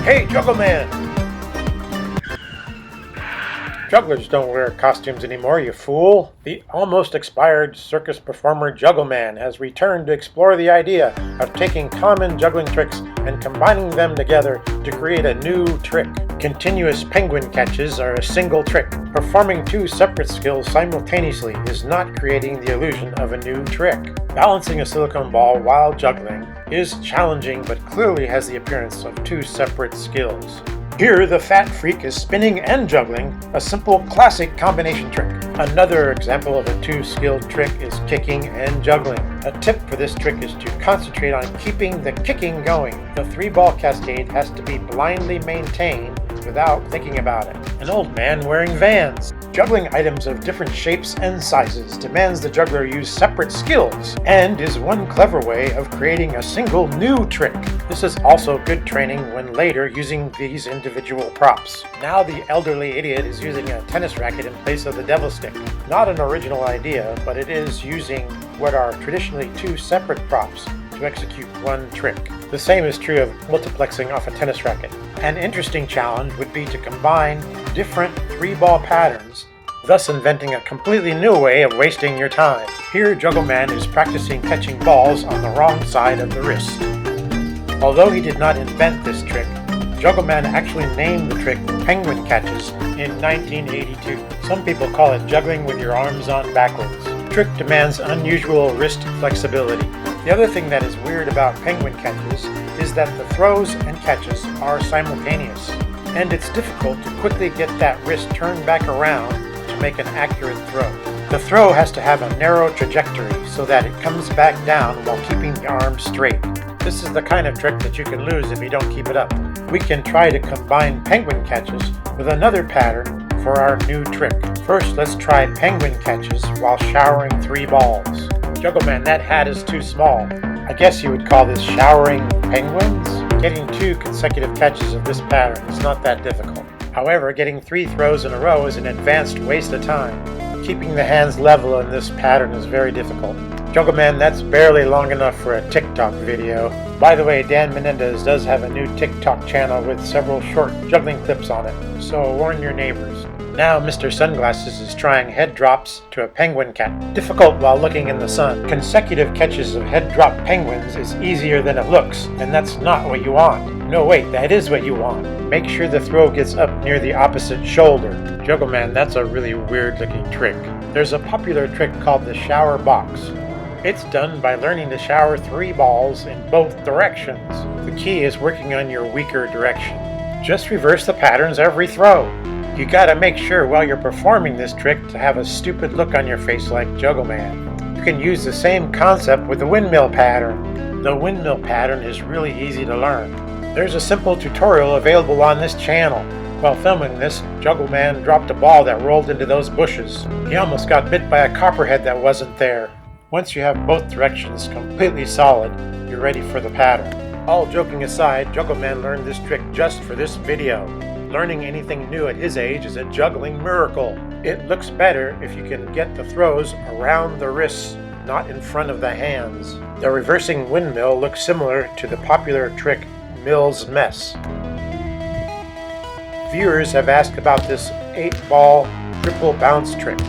Hey, JuggleMan! Jugglers don't wear costumes anymore, you fool! The almost expired circus performer JuggleMan has returned to explore the idea of taking common juggling tricks and combining them together to create a new trick. Continuous penguin catches are a single trick. Performing two separate skills simultaneously is not creating the illusion of a new trick. Balancing a silicone ball while juggling is challenging but clearly has the appearance of two separate skills. Here, the fat freak is spinning and juggling, a simple classic combination trick. Another example of a two-skilled trick is kicking and juggling. A tip for this trick is to concentrate on keeping the kicking going. The three-ball cascade has to be blindly maintained without thinking about it. An old man wearing Vans. Juggling items of different shapes and sizes demands the juggler use separate skills and is one clever way of creating a single new trick. This is also good training when later using these individual props. Now the elderly idiot is using a tennis racket in place of the devil stick. Not an original idea, but it is using what are traditionally two separate props to execute one trick. The same is true of multiplexing off a tennis racket. An interesting challenge would be to combine different three-ball patterns, thus inventing a completely new way of wasting your time. Here, JuggleMan is practicing catching balls on the wrong side of the wrist. Although he did not invent this trick, JuggleMan actually named the trick penguin catches in 1982. Some people call it juggling with your arms on backwards. The trick demands unusual wrist flexibility. The other thing that is weird about penguin catches is that the throws and catches are simultaneous, and it's difficult to quickly get that wrist turned back around to make an accurate throw. The throw has to have a narrow trajectory so that it comes back down while keeping the arm straight. This is the kind of trick that you can lose if you don't keep it up. We can try to combine penguin catches with another pattern for our new trick. First, let's try penguin catches while showering three balls. JuggleMan, that hat is too small. I guess you would call this showering penguins? Getting two consecutive catches of this pattern is not that difficult. However, getting three throws in a row is an advanced waste of time. Keeping the hands level in this pattern is very difficult. JuggleMan, that's barely long enough for a TikTok video. By the way, Dan Menendez does have a new TikTok channel with several short juggling clips on it, so warn your neighbors. Now Mr. Sunglasses is trying head drops to a penguin cat. Difficult while looking in the sun. Consecutive catches of head drop penguins is easier than it looks, and that's not what you want. No, wait, that is what you want. Make sure the throw gets up near the opposite shoulder. JuggleMan, that's a really weird looking trick. There's a popular trick called the shower box. It's done by learning to shower three balls in both directions. The key is working on your weaker direction. Just reverse the patterns every throw. You gotta make sure while you're performing this trick to have a stupid look on your face like JuggleMan. You can use the same concept with the windmill pattern. The windmill pattern is really easy to learn. There's a simple tutorial available on this channel. While filming this, JuggleMan dropped a ball that rolled into those bushes. He almost got bit by a copperhead that wasn't there. Once you have both directions completely solid, you're ready for the pattern. All joking aside, JuggleMan learned this trick just for this video. Learning anything new at his age is a juggling miracle. It looks better if you can get the throws around the wrists, not in front of the hands. The reversing windmill looks similar to the popular trick Mill's Mess. Viewers have asked about this 8-ball triple bounce trick,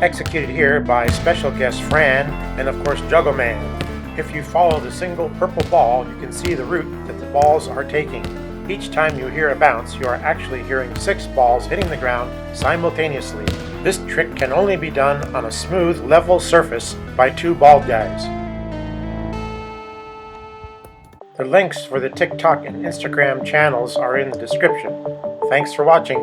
executed here by special guest Fran and of course JuggleMan. If you follow the single purple ball, you can see the route that the balls are taking. Each time you hear a bounce, you are actually hearing 6 balls hitting the ground simultaneously. This trick can only be done on a smooth, level surface by 2 bald guys. The links for the TikTok and Instagram channels are in the description. Thanks for watching.